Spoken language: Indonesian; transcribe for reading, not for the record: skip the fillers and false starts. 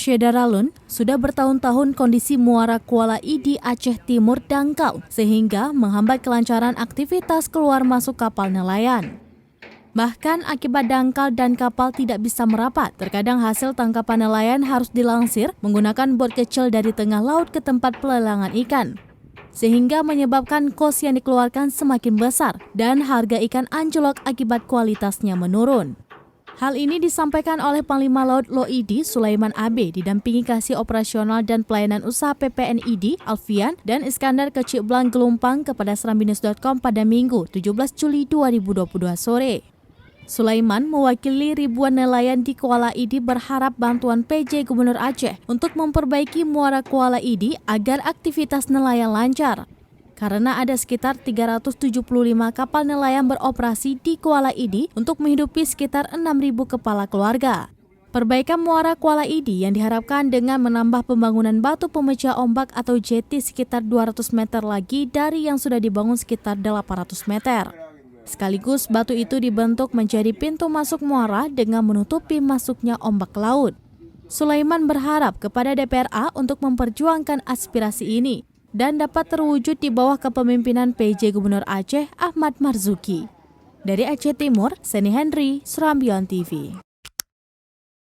Syedaralun, sudah bertahun-tahun kondisi muara Kuala Idi Aceh Timur dangkal sehingga menghambat kelancaran aktivitas keluar masuk kapal nelayan. Bahkan akibat dangkal dan kapal tidak bisa merapat, terkadang hasil tangkapan nelayan harus dilangsir menggunakan bot kecil dari tengah laut ke tempat pelelangan ikan, sehingga menyebabkan kos yang dikeluarkan semakin besar dan harga ikan anjlok akibat kualitasnya menurun. Hal ini disampaikan oleh Panglima Laut LOIDI Sulaiman AB didampingi Kasih Operasional dan Pelayanan Usaha PPNID Alfian dan Iskandar ke Cikblang Gelumpang kepada serambinews.com pada Minggu 17 Juli 2022 sore. Sulaiman mewakili ribuan nelayan di Kuala Idi berharap bantuan PJ Gubernur Aceh untuk memperbaiki muara Kuala Idi agar aktivitas nelayan lancar. Karena ada sekitar 375 kapal nelayan beroperasi di Kuala Idi untuk menghidupi sekitar 6.000 kepala keluarga. Perbaikan muara Kuala Idi yang diharapkan dengan menambah pembangunan batu pemecah ombak atau jeti sekitar 200 meter lagi dari yang sudah dibangun sekitar 800 meter. Sekaligus batu itu dibentuk menjadi pintu masuk muara dengan menutupi masuknya ombak laut. Sulaiman berharap kepada DPRA untuk memperjuangkan aspirasi ini dan dapat terwujud di bawah kepemimpinan PJ Gubernur Aceh Ahmad Marzuki. Dari Aceh Timur, Seni Henry, Serambion TV.